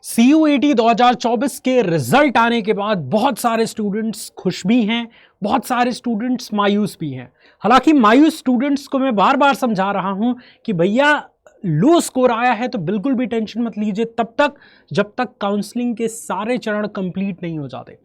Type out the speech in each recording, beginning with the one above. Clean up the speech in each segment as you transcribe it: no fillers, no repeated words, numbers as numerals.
CUET 2024 के result आने के बाद बहुत सारे स्टूडेंट्स खुश भी हैं, बहुत सारे स्टूडेंट्स मायूस भी हैं। हालांकि मायूस स्टूडेंट्स को मैं बार बार समझा रहा हूं कि भैया लो स्कोर आया है तो बिल्कुल भी टेंशन मत लीजिए तब तक जब तक काउंसलिंग के सारे चरण कंप्लीट नहीं हो जाते।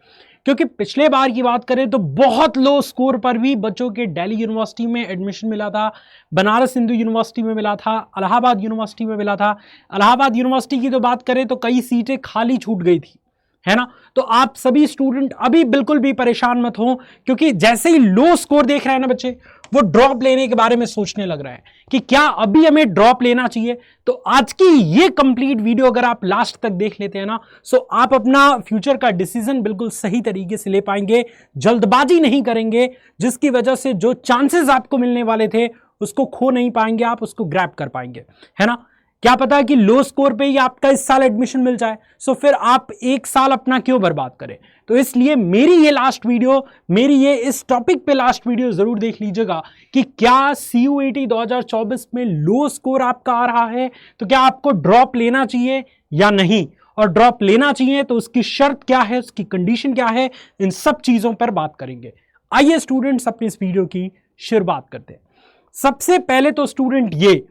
क्योंकि पिछले बार की बात करें तो बहुत लो स्कोर पर भी बच्चों के दिल्ली यूनिवर्सिटी में एडमिशन मिला था, बनारस हिंदू यूनिवर्सिटी में मिला था, इलाहाबाद यूनिवर्सिटी में मिला था। इलाहाबाद यूनिवर्सिटी की तो बात करें तो कई सीटें खाली छूट गई थी, है ना। तो आप सभी स्टूडेंट अभी बिल्कुल भी परेशान मत हो, क्योंकि जैसे ही लो स्कोर देख रहे हैं ना बच्चे, वो ड्रॉप लेने के बारे में सोचने लग रहे हैं कि क्या अभी हमें ड्रॉप लेना चाहिए। तो आज की ये कंप्लीट वीडियो अगर आप लास्ट तक देख लेते हैं ना, सो आप अपना फ्यूचर का डिसीजन बिल्कुल सही तरीके से ले पाएंगे, जल्दबाजी नहीं करेंगे, जिसकी वजह से जो चांसेस आपको मिलने वाले थे उसको खो नहीं पाएंगे, आप उसको ग्रैब कर पाएंगे, है ना। क्या पता कि लो स्कोर पे ही आपका इस साल एडमिशन मिल जाए, सो फिर आप एक साल अपना क्यों बर्बाद करें। तो इसलिए मेरी ये लास्ट वीडियो, मेरी ये इस टॉपिक पे लास्ट वीडियो जरूर देख लीजिएगा कि क्या CUET 2024 में लो स्कोर आपका आ रहा है तो क्या आपको ड्रॉप लेना चाहिए या नहीं, और ड्रॉप लेना चाहिए तो उसकी शर्त क्या है, उसकी कंडीशन क्या है, इन सब चीजों पर बात करेंगे। आइए स्टूडेंट्स अपनी इस वीडियो की शुरुआत करते हैं। सबसे पहले तो स्टूडेंट ये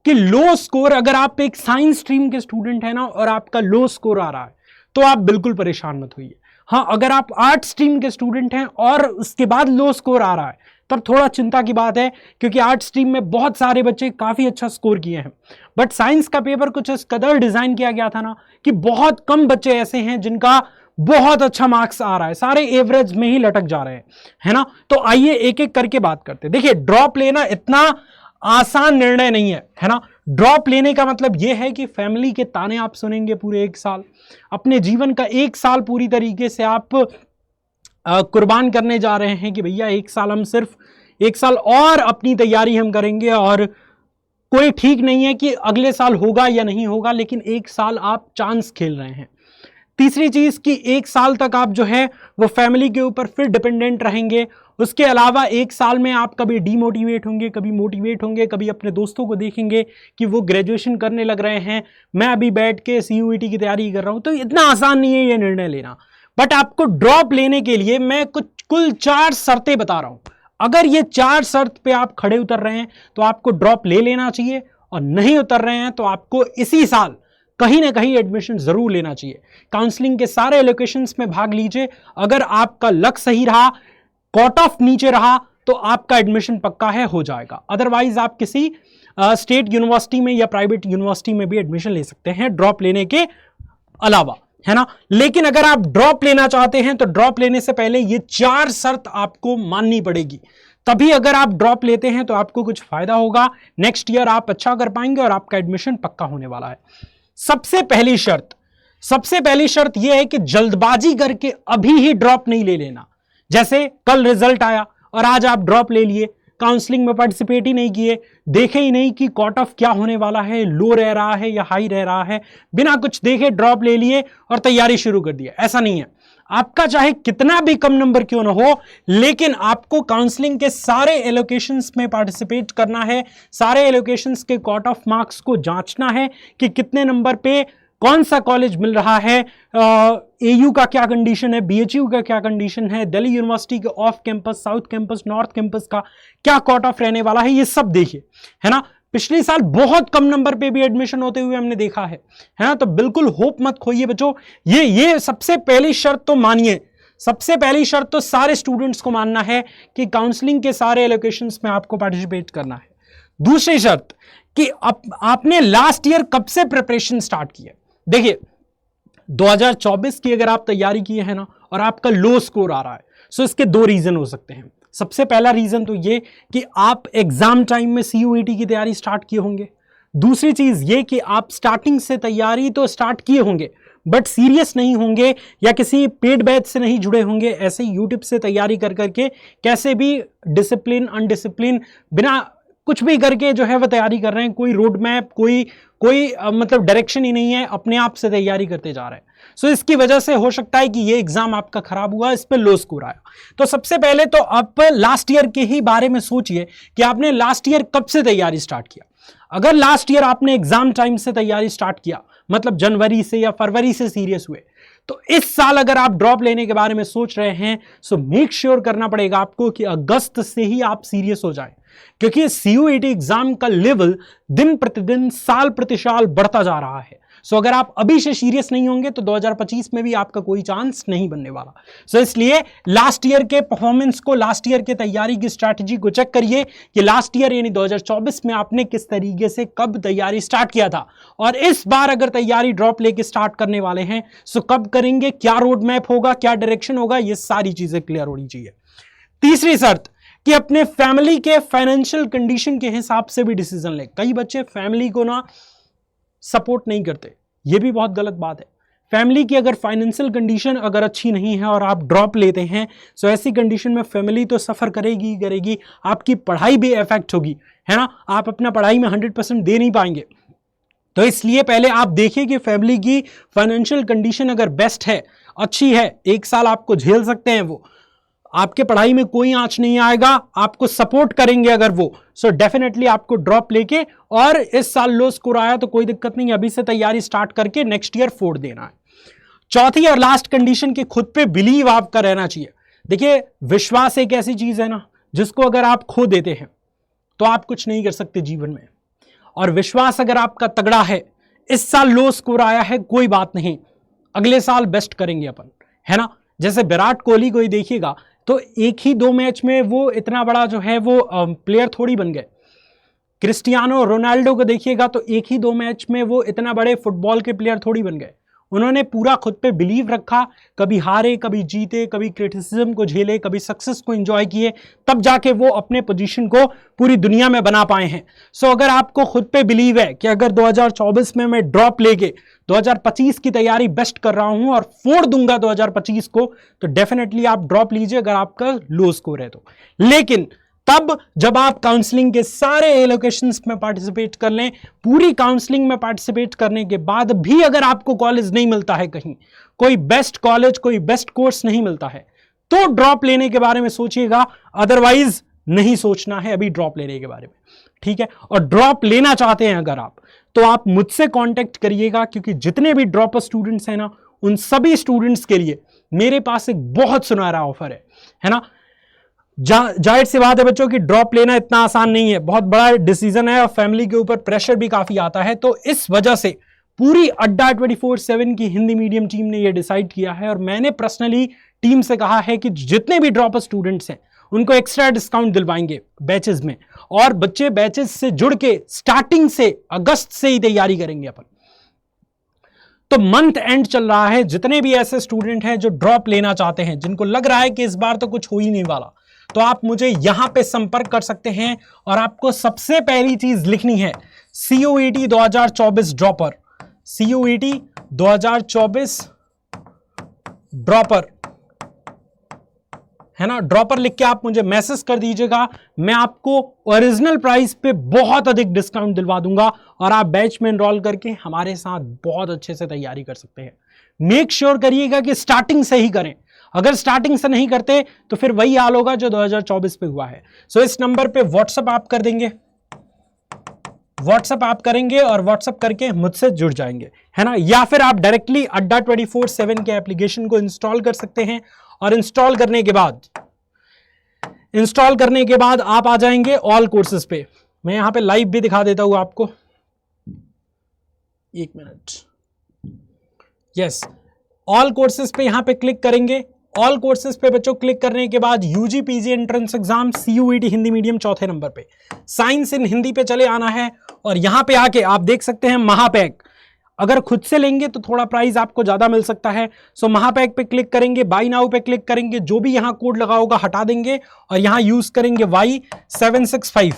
कि लो स्कोर, अगर आप एक साइंस स्ट्रीम के स्टूडेंट है ना और आपका लो स्कोर आ रहा है तो आप बिल्कुल परेशान मत होइए। हाँ, अगर आप आर्ट स्ट्रीम के स्टूडेंट हैं और उसके बाद लो स्कोर आ रहा है तब थोड़ा चिंता की बात है, क्योंकि आर्ट स्ट्रीम में बहुत सारे बच्चे काफी अच्छा स्कोर किए हैं। बट साइंस का पेपर कुछ इस कदर डिजाइन किया गया था ना कि बहुत कम बच्चे ऐसे हैं जिनका बहुत अच्छा मार्क्स आ रहा है, सारे एवरेज में ही लटक जा रहे हैं, है ना। तो आइए एक एक करके बात करते हैं। देखिए, ड्रॉप लेना इतना आसान निर्णय नहीं है ना। ड्रॉप लेने का मतलब यह है कि फैमिली के ताने आप सुनेंगे पूरे एक साल, अपने जीवन का एक साल पूरी तरीके से आप कुर्बान करने जा रहे हैं कि भैया एक साल, हम सिर्फ एक साल और अपनी तैयारी हम करेंगे, और कोई ठीक नहीं है कि अगले साल होगा या नहीं होगा, लेकिन एक साल आप चांस खेल रहे हैं। तीसरी चीज कि एक साल तक आप जो है वो फैमिली के ऊपर फिर डिपेंडेंट रहेंगे। उसके अलावा एक साल में आप कभी डीमोटिवेट होंगे, कभी मोटिवेट होंगे, कभी अपने दोस्तों को देखेंगे कि वो ग्रेजुएशन करने लग रहे हैं, मैं अभी बैठ के CUET की तैयारी कर रहा हूं। तो इतना आसान नहीं है ये निर्णय लेना। बट आपको ड्रॉप लेने के लिए मैं कुल 4 शर्तें बता रहा हूं। अगर ये 4 शर्त पे आप खड़े उतर रहे हैं तो आपको ड्रॉप ले लेना चाहिए, और नहीं उतर रहे हैं तो आपको इसी साल कहीं ना कहीं एडमिशन जरूर लेना चाहिए। काउंसलिंग के सारे एलोकेशंस में भाग लीजिए। अगर आपका लक सही रहा, कट ऑफ नीचे रहा, तो आपका एडमिशन पक्का है, हो जाएगा। अदरवाइज आप किसी स्टेट यूनिवर्सिटी में या प्राइवेट यूनिवर्सिटी में भी एडमिशन ले सकते हैं ड्रॉप लेने के अलावा, है ना। लेकिन अगर आप ड्रॉप लेना चाहते हैं तो ड्रॉप लेने से पहले ये 4 शर्त आपको माननी पड़ेगी। तभी अगर आप ड्रॉप लेते हैं तो आपको कुछ फायदा होगा, नेक्स्ट ईयर आप अच्छा कर पाएंगे और आपका एडमिशन पक्का होने वाला है। सबसे पहली शर्त यह है कि जल्दबाजी करके अभी ही ड्रॉप नहीं ले लेना। जैसे कल रिजल्ट आया और आज आप ड्रॉप ले लिए, काउंसलिंग में पार्टिसिपेट ही नहीं किए, देखे ही नहीं कि कट ऑफ क्या होने वाला है, लो रह रहा है या हाई रह रहा है, बिना कुछ देखे ड्रॉप ले लिए और तैयारी शुरू कर दी। ऐसा नहीं है। आपका चाहे कितना भी कम नंबर क्यों ना हो, लेकिन आपको काउंसलिंग के सारे एलोकेशंस में पार्टिसिपेट करना है, सारे एलोकेशंस के कट ऑफ मार्क्स को जांचना है कि कितने नंबर पे कौन सा कॉलेज मिल रहा है, AU का क्या कंडीशन है, BHU का क्या कंडीशन है, दिल्ली यूनिवर्सिटी के off campus, south campus, north campus का क्या कट ऑफ रहने वाला है, ये सब देखिए, है ना। पिछले साल बहुत कम नंबर पे भी एडमिशन होते हुए हमने देखा है ना। तो बिल्कुल होप मत खोइए बच्चों। ये सबसे पहली शर्त तो मानिए, सबसे पहली शर्त तो सारे स्टूडेंट्स को मानना है कि काउंसलिंग के सारे एलोकेशंस में आपको पार्टिसिपेट करना है। दूसरी शर्त कि आपने लास्ट ईयर कब से प्रिपरेशन स्टार्ट की है। देखिए, 2024 की अगर आप तैयारी की है ना और आपका लो स्कोर आ रहा है, सो इसके 2 रीजन हो सकते हैं। सबसे पहला रीजन तो ये कि आप एग्जाम टाइम में CUET की तैयारी स्टार्ट किए होंगे। दूसरी चीज ये कि आप स्टार्टिंग से तैयारी तो स्टार्ट किए होंगे बट सीरियस नहीं होंगे या किसी पेड बैच से नहीं जुड़े होंगे, ऐसे यूट्यूब से तैयारी कर करके कैसे भी डिसिप्लिन अनडिसिप्लिन बिना कुछ भी करके जो है वह तैयारी कर रहे हैं। कोई रोड मैप, कोई मतलब डायरेक्शन ही नहीं है, अपने आप से तैयारी करते जा रहे हैं। सो इसकी वजह से हो सकता है कि ये एग्जाम आपका खराब हुआ, इस पे लो स्कोर आया। तो सबसे पहले तो आप लास्ट ईयर के ही बारे में सोचिए कि आपने लास्ट ईयर कब से तैयारी स्टार्ट किया। अगर लास्ट ईयर आपने एग्जाम टाइम से तैयारी स्टार्ट किया, मतलब जनवरी से या फरवरी से सीरियस हुए। तो इस साल अगर आप ड्रॉप लेने के बारे में सोच रहे हैं सो मेक श्योर करना पड़ेगा आपको कि अगस्त से ही आप सीरियस हो जाएं, क्योंकि CUET एग्जाम का लेवल दिन प्रतिदिन साल प्रति साल बढ़ता जा रहा है। सो अगर आप अभी से सीरियस नहीं होंगे तो 2025 में भी आपका कोई चांस नहीं बनने वाला। सो इसलिए लास्ट ईयर के परफॉर्मेंस को, लास्ट ईयर के तैयारी की स्ट्रैटेजी को चेक करिए कि लास्ट ईयर यानी 2024 में आपने किस तरीके से कब तैयारी स्टार्ट किया था, और इस बार अगर तैयारी ड्रॉप लेके स्टार्ट करने वाले हैं सो कब करेंगे, क्या रोड मैप होगा, क्या डायरेक्शन होगा, ये सारी चीजें क्लियर होनी चाहिए। तीसरी शर्त कि अपने फैमिली के फाइनेंशियल कंडीशन के हिसाब से भी डिसीजन लें। कई बच्चे फैमिली को ना सपोर्ट नहीं करते, ये भी बहुत गलत बात है। फैमिली की अगर फाइनेंशियल कंडीशन अगर अच्छी नहीं है और आप ड्रॉप लेते हैं तो ऐसी कंडीशन में फैमिली तो सफ़र करेगी ही करेगी, आपकी पढ़ाई भी इफेक्ट होगी, है ना। आप अपना पढ़ाई में 100% दे नहीं पाएंगे। तो इसलिए पहले आप देखिए कि फैमिली की फाइनेंशियल कंडीशन अगर बेस्ट है, अच्छी है, एक साल आपको झेल सकते हैं, वो आपके पढ़ाई में कोई आंच नहीं आएगा, आपको सपोर्ट करेंगे अगर वो, सो डेफिनेटली आपको ड्रॉप लेके, और इस साल लो स्कोर आया तो कोई दिक्कत नहीं, अभी से तैयारी स्टार्ट करके नेक्स्ट ईयर फोड़ देना है। चौथी और लास्ट कंडीशन कि खुद पे बिलीव आपका रहना चाहिए। देखिए, विश्वास एक ऐसी चीज है ना जिसको अगर आप खो देते हैं तो आप कुछ नहीं कर सकते जीवन में, और विश्वास अगर आपका तगड़ा है, इस साल लो स्कोर आया है कोई बात नहीं, अगले साल बेस्ट करेंगे अपन, है ना। जैसे विराट कोहली को ही देखिएगा तो एक ही 2 मैच में वो इतना बड़ा जो है वो प्लेयर थोड़ी बन गए। क्रिस्टियानो रोनाल्डो को देखिएगा तो एक ही 2 मैच में वो इतना बड़े फुटबॉल के प्लेयर थोड़ी बन गए। उन्होंने पूरा खुद पे बिलीव रखा, कभी हारे, कभी जीते, कभी क्रिटिसिज्म को झेले, कभी सक्सेस को एंजॉय किए, तब जाके वो अपने पोजीशन को पूरी दुनिया में बना पाए हैं। सो अगर आपको खुद पे बिलीव है कि अगर 2024 में मैं ड्रॉप लेके 2025 की तैयारी बेस्ट कर रहा हूं और फोड़ दूंगा 2025 को, तो डेफिनेटली आप ड्रॉप लीजिए अगर आपका लो स्कोर है तो। लेकिन तब जब आप काउंसलिंग के सारे एलोकेशंस में पार्टिसिपेट कर लें, पूरी काउंसलिंग में पार्टिसिपेट करने के बाद भी अगर आपको कॉलेज नहीं मिलता है, कहीं कोई बेस्ट कॉलेज, कोई बेस्ट कोर्स नहीं मिलता है, तो ड्रॉप लेने के बारे में सोचिएगा, अदरवाइज नहीं सोचना है अभी ड्रॉप लेने के बारे में, ठीक है। और ड्रॉप लेना चाहते हैं अगर आप, तो आप मुझसे कांटेक्ट करिएगा, क्योंकि जितने भी ड्रॉपर स्टूडेंट्स हैं ना, उन सभी स्टूडेंट्स के लिए मेरे पास एक बहुत सुनहरा ऑफर है ना। जाहिर सी बात है बच्चों की ड्रॉप लेना इतना आसान नहीं है, बहुत बड़ा डिसीजन है और फैमिली के ऊपर प्रेशर भी काफी आता है। तो इस वजह से पूरी अड्डा 24/7 की हिंदी मीडियम टीम ने यह डिसाइड किया है, और मैंने पर्सनली टीम से कहा है कि जितने भी ड्रॉपर स्टूडेंट्स हैं उनको एक्स्ट्रा डिस्काउंट दिलवाएंगे बैचेस में, और बच्चे बैचेस से जुड़ के स्टार्टिंग से अगस्त से ही तैयारी करेंगे अपन। तो मंथ एंड चल रहा है, जितने भी ऐसे स्टूडेंट हैं जो ड्रॉप लेना चाहते हैं, जिनको लग रहा है कि इस बार तो कुछ हो ही नहीं वाला, तो आप मुझे यहां पे संपर्क कर सकते हैं। और आपको सबसे पहली चीज लिखनी है CUET 2024 ड्रॉपर, CUET 2024 ड्रॉपर, है ना। ड्रॉपर लिख के आप मुझे मैसेज कर दीजिएगा, मैं आपको ओरिजिनल प्राइस पे बहुत अधिक डिस्काउंट दिलवा दूंगा, और आप बैच में एनरोल करके हमारे साथ बहुत अच्छे से तैयारी कर सकते हैं। मेक श्योर करिएगा कि स्टार्टिंग से ही करें, अगर स्टार्टिंग से नहीं करते तो फिर वही हाल होगा जो 2024 पे हुआ है। सो इस नंबर पे व्हाट्सएप आप कर देंगे, व्हाट्सएप आप करेंगे और व्हाट्सएप करके मुझसे जुड़ जाएंगे, है ना। या फिर आप डायरेक्टली अड्डा 24/7 के एप्लीकेशन को इंस्टॉल कर सकते हैं, और इंस्टॉल करने के बाद आप आ जाएंगे ऑल कोर्सेज पे। मैं यहां पे लाइव भी दिखा देता हूं आपको, एक मिनट। यस, ऑल कोर्सेज पे यहां पे क्लिक करेंगे। ऑल कोर्सेज पे बच्चों क्लिक करने के बाद UG PG entrance exam CUET Hindi medium चौथे नंबर पे, साइंस इन हिंदी पे चले आना है, और यहां पे आके आप देख सकते हैं महापैक। अगर खुद से लेंगे तो थोड़ा प्राइस आपको ज्यादा मिल सकता है। सो महापैक पे क्लिक करेंगे, बाई नाउ पे क्लिक करेंगे, जो भी यहां कोड लगा होगा हटा देंगे और यहां यूज करेंगे Y765,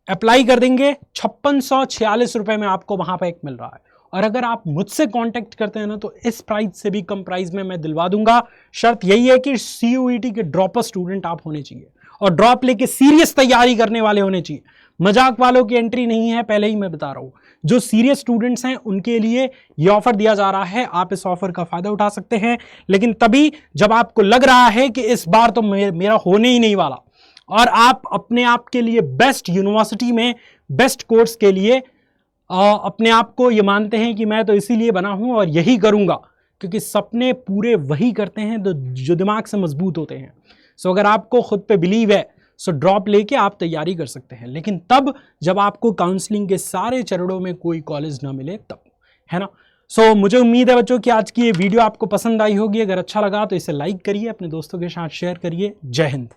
अप्लाई कर देंगे। 5646 रुपए में आपको महापैक मिल रहा है। और अगर आप मुझसे कांटेक्ट करते हैं ना, तो इस प्राइस से भी कम प्राइस में मैं दिलवा दूंगा। शर्त यही है कि CUET के ड्रॉपर स्टूडेंट आप होने चाहिए, और ड्रॉप लेके सीरियस तैयारी करने वाले होने चाहिए। मजाक वालों की एंट्री नहीं है, पहले ही मैं बता रहा हूं। जो सीरियस स्टूडेंट्स हैं उनके लिए ये ऑफर दिया जा रहा है, आप इस ऑफर का फायदा उठा सकते हैं, लेकिन तभी जब आपको लग रहा है कि इस बार तो मेरा होने ही नहीं वाला, और आप अपने आप के लिए बेस्ट यूनिवर्सिटी में बेस्ट कोर्स के लिए अपने आप को ये मानते हैं कि मैं तो इसीलिए बना हूँ और यही करूँगा, क्योंकि सपने पूरे वही करते हैं जो दिमाग से मजबूत होते हैं। सो अगर आपको खुद पे बिलीव है, सो ड्रॉप लेके आप तैयारी कर सकते हैं, लेकिन तब जब आपको काउंसलिंग के सारे चरणों में कोई कॉलेज ना मिले तब, है ना। सो मुझे उम्मीद है बच्चों कि आज की ये वीडियो आपको पसंद आई होगी। अगर अच्छा लगा तो इसे लाइक करिए, अपने दोस्तों के साथ शेयर करिए। जय हिंद।